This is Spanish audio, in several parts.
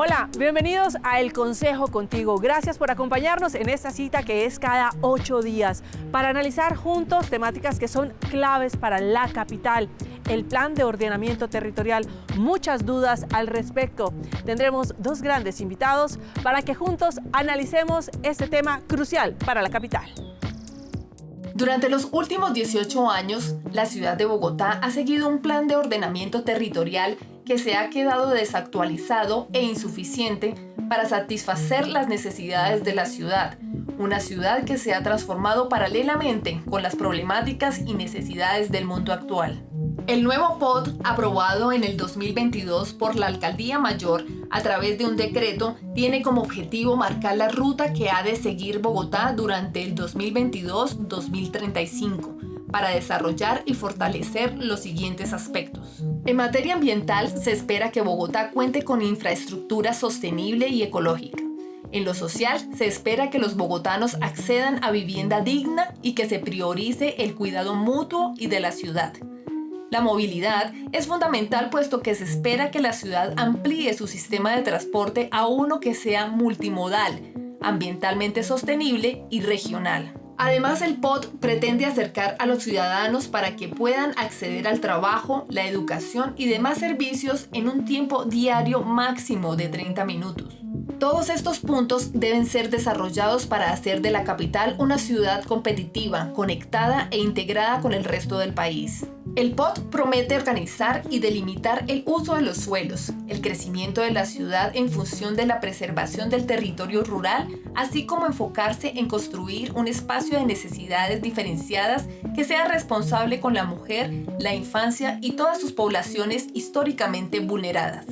Hola, bienvenidos a El Consejo Contigo. Gracias por acompañarnos en esta cita que es cada 8 días para analizar juntos temáticas que son claves para la capital. El plan de ordenamiento territorial, muchas dudas al respecto. Tendremos dos grandes invitados para que juntos analicemos este tema crucial para la capital. Durante los últimos 18 años, la ciudad de Bogotá ha seguido un plan de ordenamiento territorial que se ha quedado desactualizado e insuficiente para satisfacer las necesidades de la ciudad. Una ciudad que se ha transformado paralelamente con las problemáticas y necesidades del mundo actual. El nuevo POT, aprobado en el 2022 por la Alcaldía Mayor a través de un decreto, tiene como objetivo marcar la ruta que ha de seguir Bogotá durante el 2022-2035 para desarrollar y fortalecer los siguientes aspectos. En materia ambiental, se espera que Bogotá cuente con infraestructura sostenible y ecológica. En lo social, se espera que los bogotanos accedan a vivienda digna y que se priorice el cuidado mutuo y de la ciudad. La movilidad es fundamental puesto que se espera que la ciudad amplíe su sistema de transporte a uno que sea multimodal, ambientalmente sostenible y regional. Además, el POT pretende acercar a los ciudadanos para que puedan acceder al trabajo, la educación y demás servicios en un tiempo diario máximo de 30 minutos. Todos estos puntos deben ser desarrollados para hacer de la capital una ciudad competitiva, conectada e integrada con el resto del país. El POT promete organizar y delimitar el uso de los suelos, el crecimiento de la ciudad en función de la preservación del territorio rural, así como enfocarse en construir un espacio de necesidades diferenciadas que sea responsable con la mujer, la infancia y todas sus poblaciones históricamente vulneradas.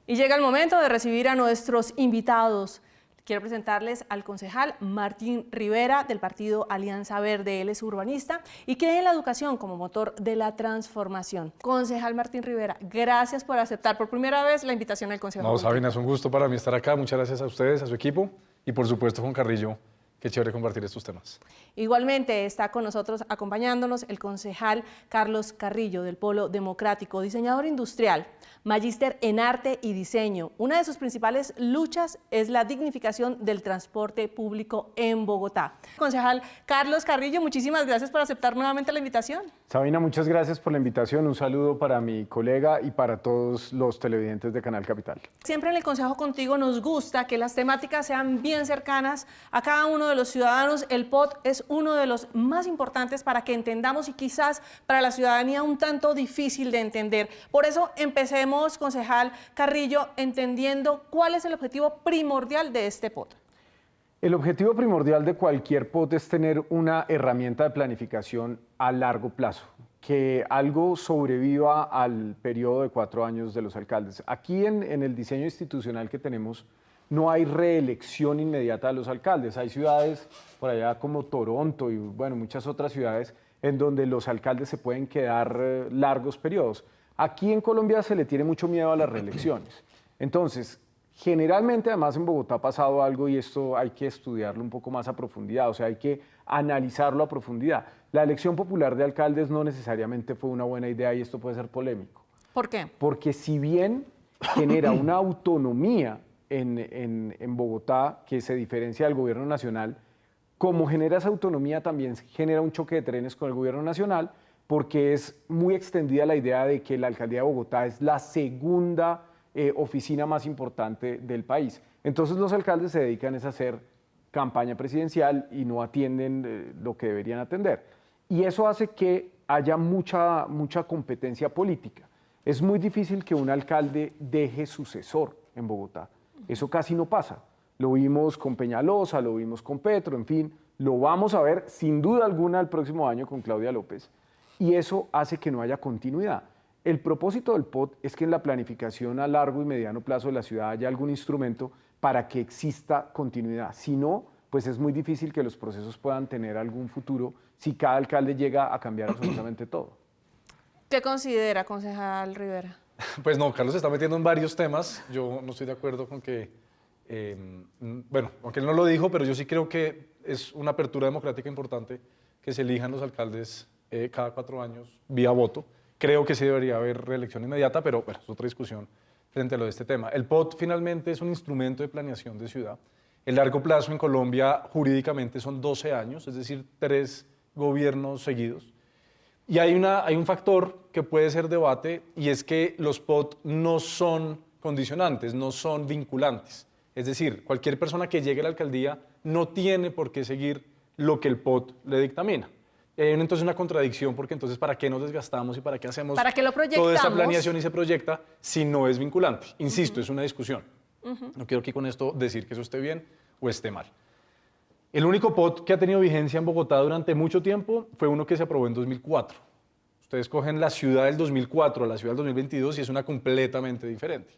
Y llega el momento de recibir a nuestros invitados. Quiero presentarles al concejal Martín Rivera del partido Alianza Verde. Él es urbanista y cree en la educación como motor de la transformación. Concejal Martín Rivera, gracias por aceptar por primera vez la invitación al Consejo. No, Sabina, es un gusto para mí estar acá. Muchas gracias a ustedes, a su equipo y por supuesto Juan Carrillo. Qué chévere compartir estos temas. Igualmente está con nosotros acompañándonos el concejal Carlos Carrillo del Polo Democrático, diseñador industrial, magíster en arte y diseño. Una de sus principales luchas es la dignificación del transporte público en Bogotá. Concejal Carlos Carrillo, muchísimas gracias por aceptar nuevamente la invitación. Sabina, muchas gracias por la invitación. Un saludo para mi colega y para todos los televidentes de Canal Capital. Siempre en el Consejo Contigo nos gusta que las temáticas sean bien cercanas a cada uno de los ciudadanos. El POT es uno de los más importantes para que entendamos y quizás para la ciudadanía un tanto difícil de entender. Por eso empecemos, concejal Carrillo, entendiendo cuál es el objetivo primordial de este POT. El objetivo primordial de cualquier POT es tener una herramienta de planificación a largo plazo, que algo sobreviva al periodo de 4 años de los alcaldes. Aquí en el diseño institucional que tenemos, no hay reelección inmediata de los alcaldes. Hay ciudades por allá como Toronto y bueno, muchas otras ciudades en donde los alcaldes se pueden quedar largos periodos. Aquí en Colombia se le tiene mucho miedo a las reelecciones. Entonces, generalmente además en Bogotá ha pasado algo y esto hay que estudiarlo un poco más a profundidad, o sea, hay que analizarlo a profundidad. La elección popular de alcaldes no necesariamente fue una buena idea y esto puede ser polémico. ¿Por qué? Porque si bien genera una autonomía en Bogotá que se diferencia del gobierno nacional, como genera esa autonomía también genera un choque de trenes con el gobierno nacional porque es muy extendida la idea de que la alcaldía de Bogotá es la segunda oficina más importante del país. Entonces los alcaldes se dedican a hacer campaña presidencial y no atienden lo que deberían atender. Y eso hace que haya mucha competencia política. Es muy difícil que un alcalde deje sucesor en Bogotá. Eso casi no pasa. Lo vimos con Peñalosa, lo vimos con Petro, en fin, lo vamos a ver sin duda alguna el próximo año con Claudia López. Y eso hace que no haya continuidad. El propósito del POT es que en la planificación a largo y mediano plazo de la ciudad haya algún instrumento para que exista continuidad. Si no, pues es muy difícil que los procesos puedan tener algún futuro si cada alcalde llega a cambiar absolutamente todo. ¿Qué considera, concejal Rivera? Pues no, Carlos se está metiendo en varios temas. Yo no estoy de acuerdo con que, bueno, aunque él no lo dijo, pero yo sí creo que es una apertura democrática importante que se elijan los alcaldes cada 4 años vía voto. Creo que sí debería haber reelección inmediata, pero bueno, es otra discusión frente a lo de este tema. El POT finalmente es un instrumento de planeación de ciudad. El largo plazo en Colombia jurídicamente son 12 años, es decir, 3 gobiernos seguidos. Y hay un factor que puede ser debate, y es que los POT no son condicionantes, no son vinculantes. Es decir, cualquier persona que llegue a la alcaldía no tiene por qué seguir lo que el POT le dictamina. Y hay entonces una contradicción, porque entonces ¿para qué nos desgastamos y para qué hacemos ¿Para qué lo toda esta proyectamos? planeación y se proyecta si no es vinculante? Insisto, es una discusión. No quiero aquí con esto decir que eso esté bien o esté mal. El único POT que ha tenido vigencia en Bogotá durante mucho tiempo fue uno que se aprobó en 2004. Ustedes cogen la ciudad del 2004 a la ciudad del 2022 y es una completamente diferente.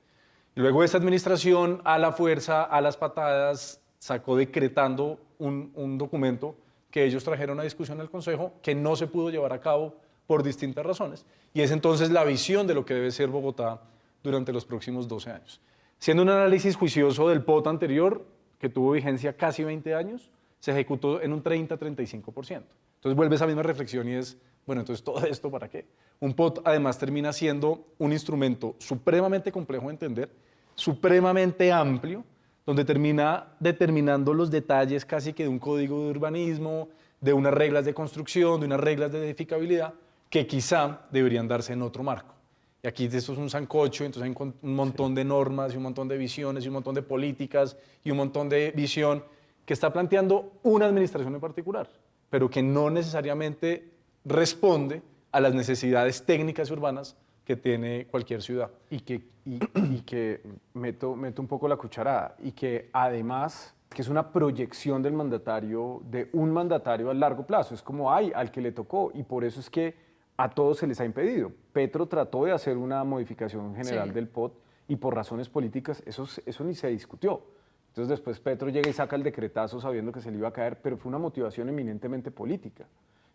Y luego esta administración, a la fuerza, a las patadas, sacó decretando un documento que ellos trajeron a discusión al Consejo que no se pudo llevar a cabo por distintas razones. Y es entonces la visión de lo que debe ser Bogotá durante los próximos 12 años. Siendo un análisis juicioso del POT anterior, que tuvo vigencia casi 20 años, se ejecutó en un 30-35%. Entonces vuelve esa misma reflexión y es, bueno, entonces todo esto ¿para qué? Un POT además termina siendo un instrumento supremamente complejo de entender, supremamente amplio, donde termina determinando los detalles casi que de un código de urbanismo, de unas reglas de construcción, de unas reglas de edificabilidad, que quizá deberían darse en otro marco. Y aquí esto es un sancocho, entonces hay un montón de normas y un montón de visiones y un montón de políticas y un montón de visión que está planteando una administración en particular, pero que no necesariamente responde a las necesidades técnicas y urbanas que tiene cualquier ciudad. Y que meto un poco la cucharada, y que además que es una proyección del mandatario, de un mandatario a largo plazo, es como al que le tocó, y por eso es que a todos se les ha impedido. Petro trató de hacer una modificación general del POT y por razones políticas eso ni se discutió. Entonces después Petro llega y saca el decretazo sabiendo que se le iba a caer, pero fue una motivación eminentemente política.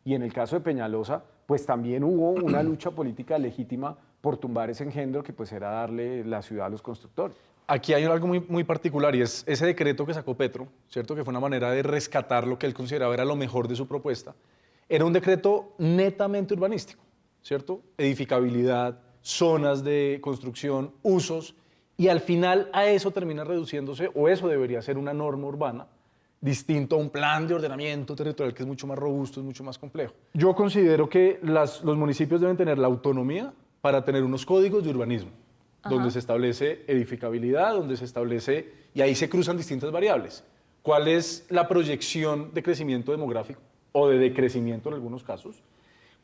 Y en el caso de Peñalosa, pues también hubo una lucha política legítima por tumbar ese engendro que pues era darle la ciudad a los constructores. Aquí hay algo muy particular y es ese decreto que sacó Petro, ¿cierto? Que fue una manera de rescatar lo que él consideraba era lo mejor de su propuesta. Era un decreto netamente urbanístico, ¿cierto? Edificabilidad, zonas de construcción, usos, y al final a eso termina reduciéndose, o eso debería ser una norma urbana, distinto a un plan de ordenamiento territorial que es mucho más robusto, es mucho más complejo. Yo considero que los municipios deben tener la autonomía para tener unos códigos de urbanismo, donde se establece edificabilidad, donde se establece, y ahí se cruzan distintas variables. ¿Cuál es la proyección de crecimiento demográfico o de decrecimiento en algunos casos?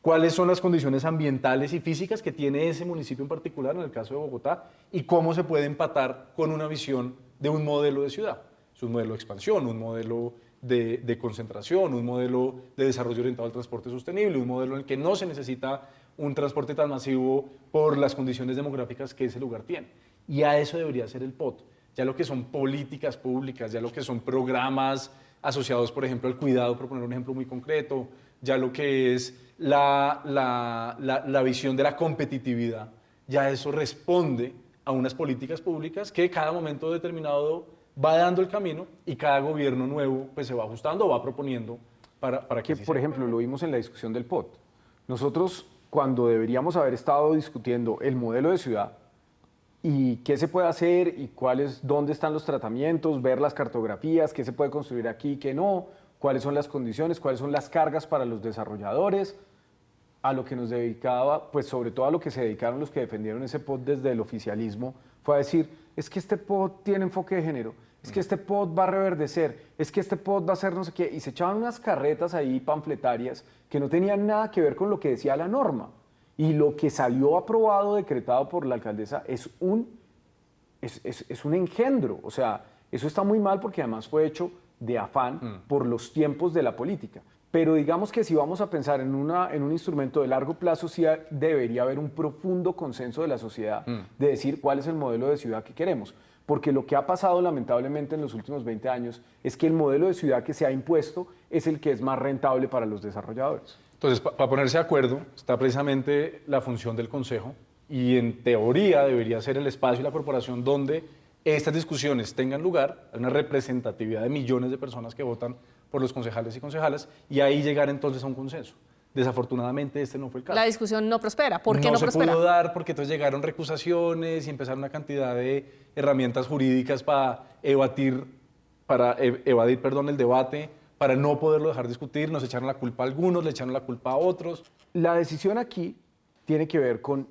¿Cuáles son las condiciones ambientales y físicas que tiene ese municipio en particular, en el caso de Bogotá? ¿Y cómo se puede empatar con una visión de un modelo de ciudad? Es un modelo de expansión, un modelo de concentración, un modelo de desarrollo orientado al transporte sostenible, un modelo en el que no se necesita un transporte tan masivo por las condiciones demográficas que ese lugar tiene. Y a eso debería ser el POT. Ya lo que son políticas públicas, ya lo que son programas asociados, por ejemplo, al cuidado, por poner un ejemplo muy concreto, ya lo que es la visión de la competitividad, ya eso responde a unas políticas públicas que cada momento determinado va dando el camino y cada gobierno nuevo pues se va ajustando o va proponiendo para que por ejemplo, lo vimos en la discusión del POT. Nosotros, cuando deberíamos haber estado discutiendo el modelo de ciudad y qué se puede hacer y dónde están los tratamientos, ver las cartografías, qué se puede construir aquí, qué no, cuáles son las condiciones, cuáles son las cargas para los desarrolladores, a lo que nos dedicaba, pues sobre todo a lo que se dedicaron los que defendieron ese POT desde el oficialismo, fue a decir, es que este POT tiene enfoque de género, es que este POT va a reverdecer, es que este POT va a hacer no sé qué, y se echaban unas carretas ahí panfletarias que no tenían nada que ver con lo que decía la norma. Y lo que salió aprobado, decretado por la alcaldesa, es un engendro. O sea, eso está muy mal porque además fue hecho de afán por los tiempos de la política. Pero digamos que si vamos a pensar en un instrumento de largo plazo, sí debería haber un profundo consenso de la sociedad de decir cuál es el modelo de ciudad que queremos. Porque lo que ha pasado lamentablemente en los últimos 20 años es que el modelo de ciudad que se ha impuesto es el que es más rentable para los desarrolladores. Entonces, para ponerse de acuerdo, está precisamente la función del Consejo y en teoría debería ser el espacio y la corporación donde estas discusiones tengan lugar, hay una representatividad de millones de personas que votan por los concejales y concejalas y ahí llegar entonces a un consenso. Desafortunadamente este no fue el caso. La discusión no prospera. ¿Por qué no se prospera? pudo dar porque entonces llegaron recusaciones y empezaron una cantidad de herramientas jurídicas para evadir, el debate, para no poderlo dejar discutir. Nos echaron la culpa a algunos, le echaron la culpa a otros. La decisión aquí tiene que ver con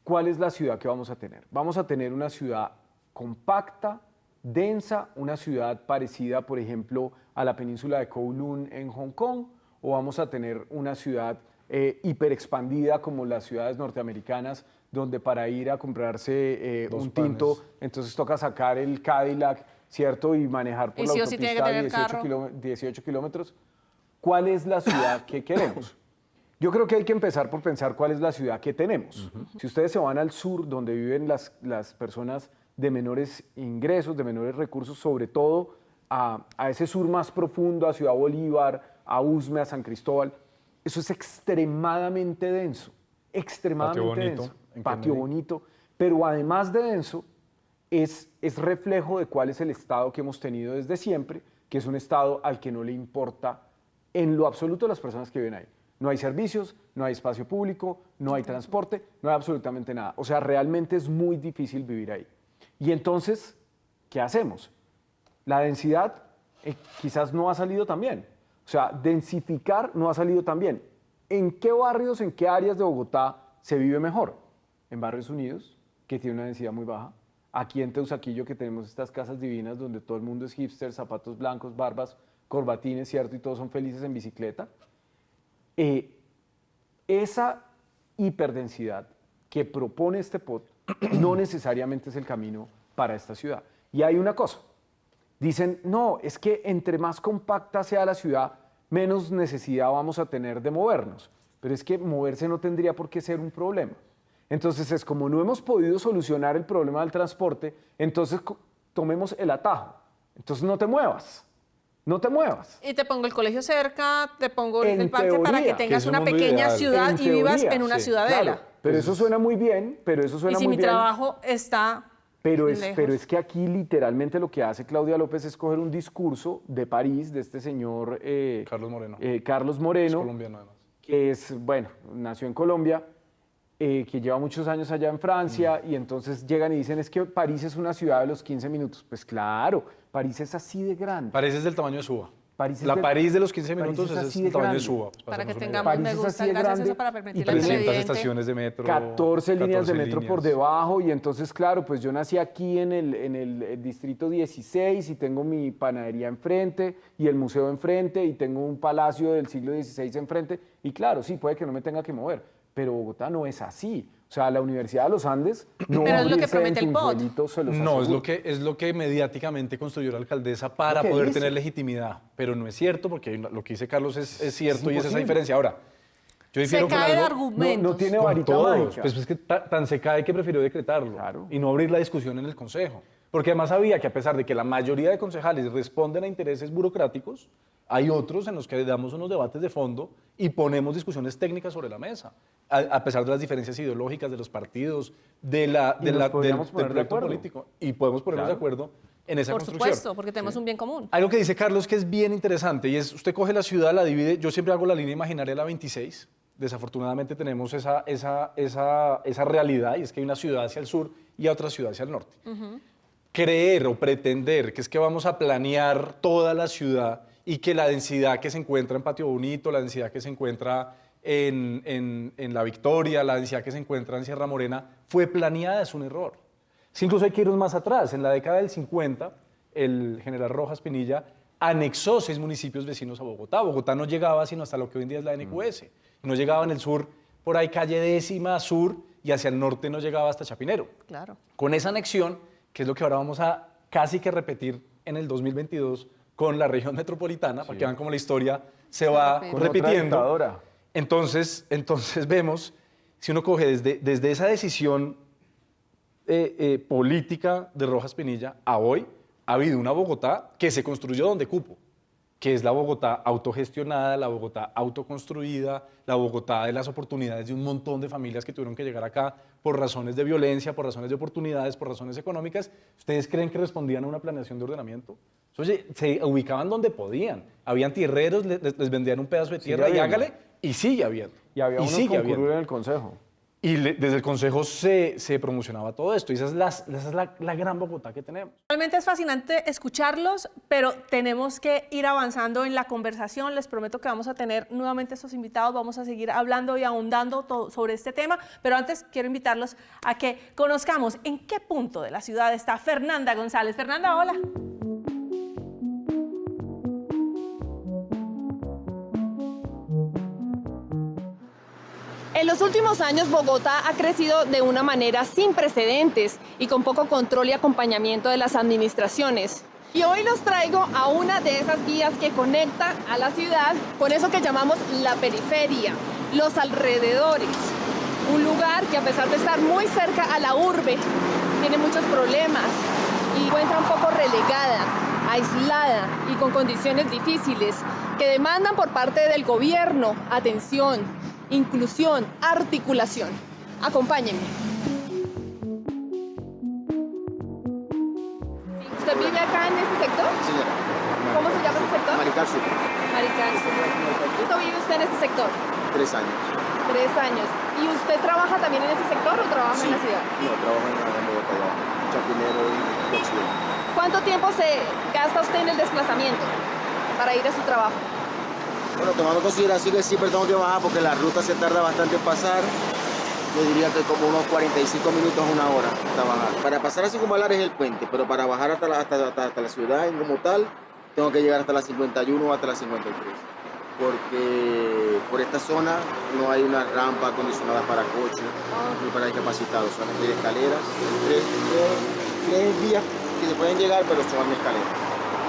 cuál es la ciudad que vamos a tener. Vamos a tener una ciudad compacta, densa, una ciudad parecida, por ejemplo, a la península de Kowloon en Hong Kong, o vamos a tener una ciudad hiperexpandida como las ciudades norteamericanas, donde para ir a comprarse un tinto, entonces toca sacar el Cadillac, ¿cierto? Y manejar por la sí o sí tiene que autopista tener 18 kilómetros. ¿Cuál es la ciudad que queremos? Yo creo que hay que empezar por pensar cuál es la ciudad que tenemos. Si ustedes se van al sur, donde viven las personas de menores ingresos, de menores recursos, sobre todo a ese sur más profundo, a Ciudad Bolívar, a Usme, a San Cristóbal, eso es extremadamente denso, extremadamente denso. Patio bonito, pero además de denso, es reflejo de cuál es el estado que hemos tenido desde siempre, que es un estado al que no le importa en lo absoluto las personas que viven ahí. No hay servicios, no hay espacio público, no hay transporte, no hay absolutamente nada. O sea, realmente es muy difícil vivir ahí. Y entonces, ¿qué hacemos? La densidad quizás no ha salido tan bien. O sea, densificar no ha salido tan bien. ¿En qué barrios, en qué áreas de Bogotá se vive mejor? En Barrios Unidos, que tiene una densidad muy baja. Aquí en Teusaquillo, que tenemos estas casas divinas donde todo el mundo es hipster, zapatos blancos, barbas, corbatines, ¿cierto? Y todos son felices en bicicleta. Esa hiperdensidad que propone este POT no necesariamente es el camino para esta ciudad. Y hay una cosa. Dicen, no, es que entre más compacta sea la ciudad, menos necesidad vamos a tener de movernos. Pero es que moverse no tendría por qué ser un problema. Entonces es como no hemos podido solucionar el problema del transporte, entonces tomemos el atajo. Entonces no te muevas. No te muevas. Y te pongo el colegio cerca, te pongo el parque teoría, para que tengas que es un una mundo pequeña ideal. ciudad En y vivas teoría, en una sí, ciudadela. Claro, pero eso suena muy bien, Y si mi trabajo está Pero lejos. es que aquí literalmente lo que hace Claudia López es coger un discurso de París, de este señor Carlos Moreno. Carlos Es Moreno, colombiano además. que es, bueno, nació en Colombia, que lleva muchos años allá en Francia, y entonces llegan y dicen, es que París es una ciudad de los 15 minutos. Pues claro, París es así de grande. París es del tamaño de Suba. París es La de- París de los 15 París minutos es es así el de tamaño de grande. Suba. pues, para que hacernos una tengamos, París me es gusta, así de gracias a grande eso para idea. permitir Y la 300 televidente. estaciones de metro. 14 líneas de 14 metro por líneas. debajo, y entonces, claro, pues yo nací aquí en el distrito 16 y tengo mi panadería enfrente y el museo enfrente y tengo un palacio del siglo XVI enfrente, y claro, sí, puede que no me tenga que mover, pero Bogotá no es así. O sea, la Universidad de los Andes no Pero va a es lo que abrirse promete en el POT. Tunjuelito, se los No, aseguro. es lo que mediáticamente construyó la alcaldesa para Lo que poder dice. tener legitimidad. Pero no es cierto, porque lo que dice Carlos es cierto y es esa imposible. diferencia. Ahora, yo Se difiero con cae de algo. argumentos. No tiene Con varita todos, mágica. pues es que tan se cae que prefirió decretarlo Claro. y no abrir la discusión en el Consejo. Porque además sabía que a pesar de que la mayoría de concejales responden a intereses burocráticos, hay otros en los que damos unos debates de fondo y ponemos discusiones técnicas sobre la mesa, a pesar de las diferencias ideológicas de los partidos, del podríamos poner de proyecto acuerdo. político. Y podemos ponernos Claro. de acuerdo en esa Por construcción. supuesto, porque tenemos un bien común. Algo que dice Carlos que es bien interesante y es, usted coge la ciudad, la divide, yo siempre hago la línea imaginaria de la 26, desafortunadamente tenemos esa realidad y es que hay una ciudad hacia el sur y otra ciudad hacia el norte. Creer o pretender que es que vamos a planear toda la ciudad y que la densidad que se encuentra en Patio Bonito, la densidad que se encuentra en La Victoria, la densidad que se encuentra en Sierra Morena, fue planeada, es un error. Si incluso hay que irnos más atrás, en la década del 50, el general Rojas Pinilla anexó 6 municipios vecinos a Bogotá. Bogotá no llegaba sino hasta lo que hoy en día es la NQS. No llegaba en el sur, por ahí calle Décima, sur, y hacia el norte no llegaba hasta Chapinero. Claro. Con esa anexión, que es lo que ahora vamos a casi que repetir en el 2022 con la región metropolitana, para que vean cómo la historia se va repite. Con otra repitiendo. dictadora. Entonces vemos, si uno coge desde esa decisión política de Rojas Pinilla a hoy, ha habido una Bogotá que se construyó donde cupo. que es la Bogotá autogestionada, la Bogotá autoconstruida, la Bogotá de las oportunidades de un montón de familias que tuvieron que llegar acá por razones de violencia, por razones de oportunidades, por razones económicas. ¿Ustedes creen que respondían a una planeación de ordenamiento? Oye, se ubicaban donde podían. Habían tierreros, les vendían un pedazo de tierra y hágale, y sigue habiendo. Y había unos concursos en el Consejo. Y desde el Consejo se promocionaba todo esto. Y esa es la gran Bogotá que tenemos. Realmente es fascinante escucharlos, pero tenemos que ir avanzando en la conversación. Les prometo que vamos a tener nuevamente estos invitados. Vamos a seguir hablando y ahondando sobre este tema. Pero antes quiero invitarlos a que conozcamos en qué punto de la ciudad está Fernanda González. Fernanda, hola. En los últimos años, Bogotá ha crecido de una manera sin precedentes y con poco control y acompañamiento de las administraciones. Y hoy los traigo a una de esas vías que conecta a la ciudad con eso que llamamos la periferia, los alrededores. Un lugar que, a pesar de estar muy cerca a la urbe, tiene muchos problemas y encuentra un poco relegada, aislada y con condiciones difíciles que demandan por parte del gobierno atención, inclusión, articulación. Acompáñenme. ¿Usted vive acá en este sector? Sí, señora. ¿Cómo se llama ese sector? Marical Sur. Marical. ¿Cuánto vive usted en este sector? 3 años. 3 años. ¿Y usted trabaja también en este sector o trabaja en la ciudad? No, trabajo en Bogotá, ya. Chapinero y Occidente. ¿Cuánto tiempo se gasta usted en el desplazamiento para ir a su trabajo? Bueno, tomando consideración que siempre tengo que bajar porque la ruta se tarda bastante en pasar, yo diría que como unos 45 minutos a una hora para bajar. Para pasar a Circunvalar es el puente, pero para bajar hasta la ciudad como tal, tengo que llegar hasta la 51 o hasta la 53. Porque por esta zona no hay una rampa acondicionada para coches ni para discapacitados, solamente hay escaleras, tres vías que se pueden llegar, pero son escaleras.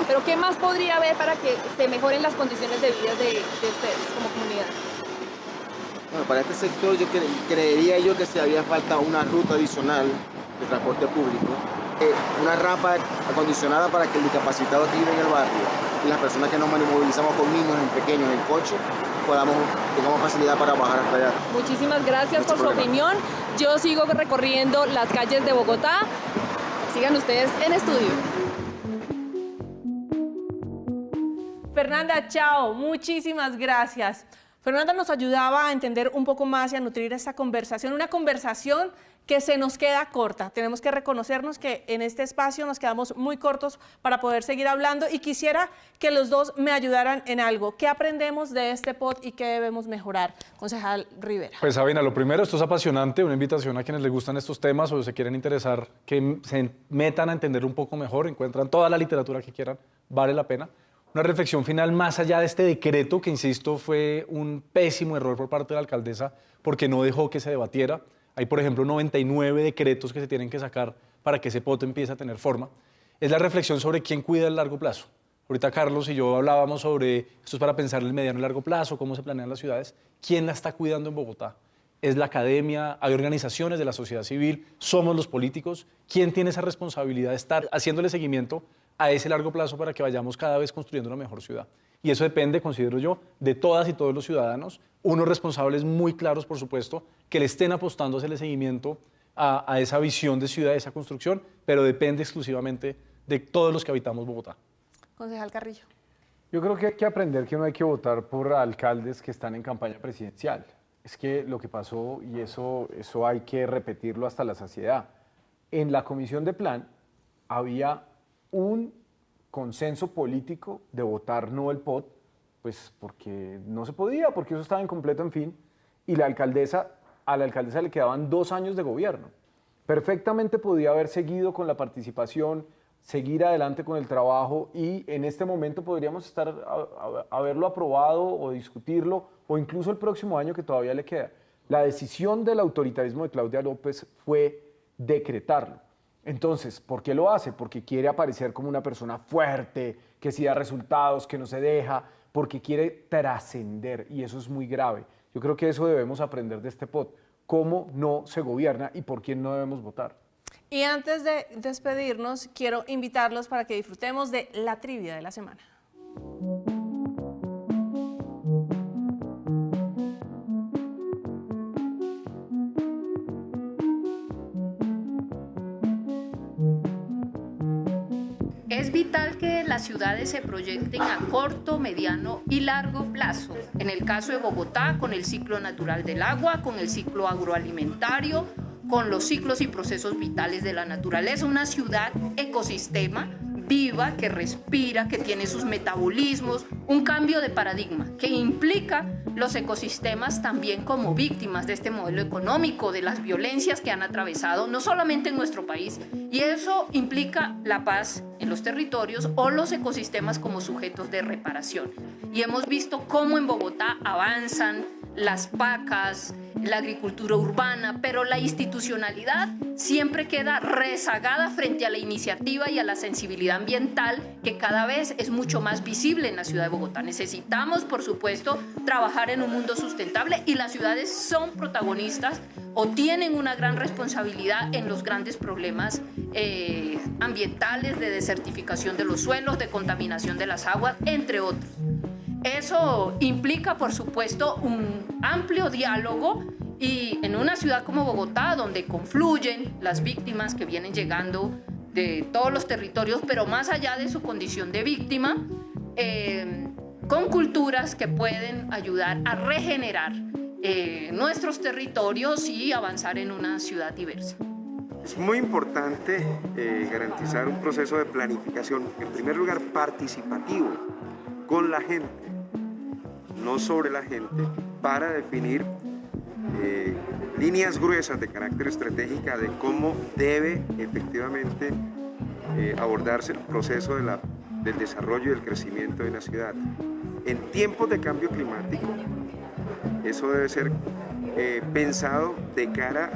¿Pero qué más podría haber para que se mejoren las condiciones de vida de ustedes como comunidad? Bueno, para este sector yo creería yo que se había falta una ruta adicional de transporte público, una rampa acondicionada para que el discapacitado que vive en el barrio y las personas que nos movilizamos con niños en pequeños en coche tengamos facilidad para bajar hasta allá. Muchísimas gracias por su opinión. Yo sigo recorriendo las calles de Bogotá. Sigan ustedes en estudio. Fernanda, chao, muchísimas gracias. Fernanda nos ayudaba a entender un poco más y a nutrir esta conversación, una conversación que se nos queda corta. Tenemos que reconocernos que en este espacio nos quedamos muy cortos para poder seguir hablando y quisiera que los dos me ayudaran en algo. ¿Qué aprendemos de este pod y qué debemos mejorar? Concejal Rivera. Pues Sabina, lo primero, esto es apasionante, una invitación a quienes les gustan estos temas o se quieren interesar, que se metan a entender un poco mejor, encuentran toda la literatura que quieran, vale la pena. Una reflexión final más allá de este decreto, que insisto fue un pésimo error por parte de la alcaldesa porque no dejó que se debatiera. Hay, por ejemplo, 99 decretos que se tienen que sacar para que ese poto empiece a tener forma. Es la reflexión sobre quién cuida el largo plazo. Ahorita Carlos y yo hablábamos sobre, esto es para pensar en el mediano y largo plazo, cómo se planean las ciudades. ¿Quién la está cuidando en Bogotá? Es la academia, hay organizaciones de la sociedad civil, somos los políticos. ¿Quién tiene esa responsabilidad de estar haciéndole seguimiento a ese largo plazo para que vayamos cada vez construyendo una mejor ciudad? Y eso depende, considero yo, de todas y todos los ciudadanos, unos responsables muy claros, por supuesto, que le estén apostando a hacerle seguimiento a esa visión de ciudad, de esa construcción, pero depende exclusivamente de todos los que habitamos Bogotá. Concejal Carrillo. Yo creo que hay que aprender que no hay que votar por alcaldes que están en campaña presidencial. Es que lo que pasó, y eso hay que repetirlo hasta la saciedad, en la comisión de plan había un consenso político de votar no el POT, pues porque no se podía, porque eso estaba incompleto, en fin, y a la alcaldesa le quedaban 2 años de gobierno. Perfectamente podía haber seguido con la participación, seguir adelante con el trabajo y en este momento podríamos haberlo aprobado o discutirlo o incluso el próximo año que todavía le queda. La decisión del autoritarismo de Claudia López fue decretarlo. Entonces, ¿por qué lo hace? Porque quiere aparecer como una persona fuerte, que sí da resultados, que no se deja, porque quiere trascender y eso es muy grave. Yo creo que eso debemos aprender de este pod, cómo no se gobierna y por quién no debemos votar. Y antes de despedirnos, quiero invitarlos para que disfrutemos de la trivia de la semana. Es vital que las ciudades se proyecten a corto, mediano y largo plazo. En el caso de Bogotá, con el ciclo natural del agua, con el ciclo agroalimentario, con los ciclos y procesos vitales de la naturaleza, una ciudad ecosistema viva, que respira, que tiene sus metabolismos, un cambio de paradigma que implica los ecosistemas también como víctimas de este modelo económico, de las violencias que han atravesado no solamente en nuestro país, y eso implica la paz en los territorios o los ecosistemas como sujetos de reparación. Y hemos visto cómo en Bogotá avanzan las pacas, la agricultura urbana, pero la institucionalidad siempre queda rezagada frente a la iniciativa y a la sensibilidad ambiental que cada vez es mucho más visible en la ciudad de Bogotá. Necesitamos, por supuesto, trabajar en un mundo sustentable y las ciudades son protagonistas o tienen una gran responsabilidad en los grandes problemas ambientales de desertificación de los suelos, de contaminación de las aguas, entre otros. Eso implica, por supuesto, un amplio diálogo y en una ciudad como Bogotá, donde confluyen las víctimas que vienen llegando de todos los territorios, pero más allá de su condición de víctima, con culturas que pueden ayudar a regenerar nuestros territorios y avanzar en una ciudad diversa. Es muy importante garantizar un proceso de planificación, en primer lugar participativo, con la gente, no sobre la gente, para definir líneas gruesas de carácter estratégico de cómo debe efectivamente abordarse el proceso del desarrollo y del crecimiento de la ciudad. En tiempos de cambio climático, eso debe ser pensado de cara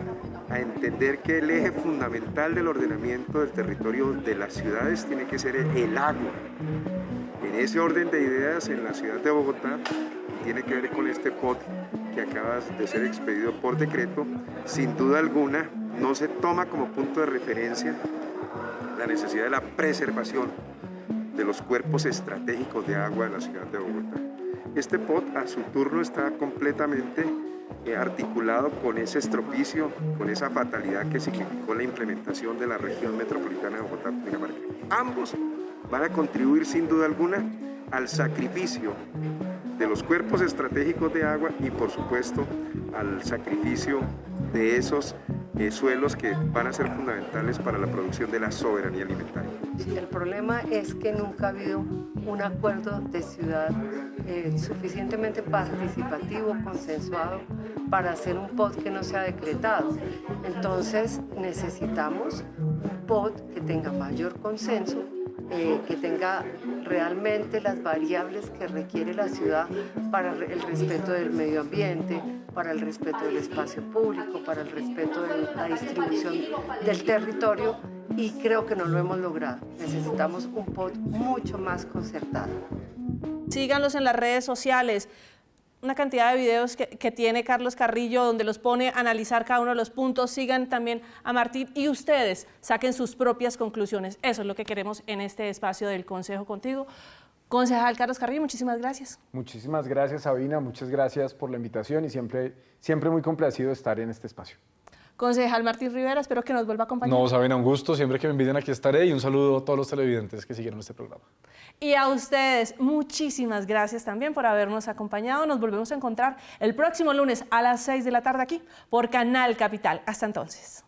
a entender que el eje fundamental del ordenamiento del territorio de las ciudades tiene que ser el agua. En ese orden de ideas, en la ciudad de Bogotá, tiene que ver con este POT que acaba de ser expedido por decreto, sin duda alguna no se toma como punto de referencia la necesidad de la preservación de los cuerpos estratégicos de agua de la ciudad de Bogotá. Este POT a su turno está completamente articulado con ese estropicio, con esa fatalidad que significó la implementación de la región metropolitana de Bogotá-Cundinamarca. Ambos van a contribuir sin duda alguna al sacrificio de los cuerpos estratégicos de agua y por supuesto al sacrificio de esos suelos que van a ser fundamentales para la producción de la soberanía alimentaria. El problema es que nunca ha habido un acuerdo de ciudad suficientemente participativo, consensuado, para hacer un POT que no sea decretado. Entonces necesitamos un POT que tenga mayor consenso, que tenga realmente las variables que requiere la ciudad para el respeto del medio ambiente, para el respeto del espacio público, para el respeto de la distribución del territorio, y creo que no lo hemos logrado. Necesitamos un POT mucho más concertado. Síganlos en las redes sociales. Una cantidad de videos que tiene Carlos Carrillo donde los pone a analizar cada uno de los puntos. Sigan también a Martín y ustedes saquen sus propias conclusiones. Eso es lo que queremos en este espacio del Consejo Contigo. Concejal Carlos Carrillo, muchísimas gracias. Muchísimas gracias, Sabina. Muchas gracias por la invitación y siempre muy complacido de estar en este espacio. Concejal Martín Rivera, espero que nos vuelva a acompañar. No, Sabina, un gusto. Siempre que me inviten aquí estaré y un saludo a todos los televidentes que siguieron este programa. Y a ustedes, muchísimas gracias también por habernos acompañado. Nos volvemos a encontrar el próximo lunes a las 6 de la tarde aquí por Canal Capital. Hasta entonces.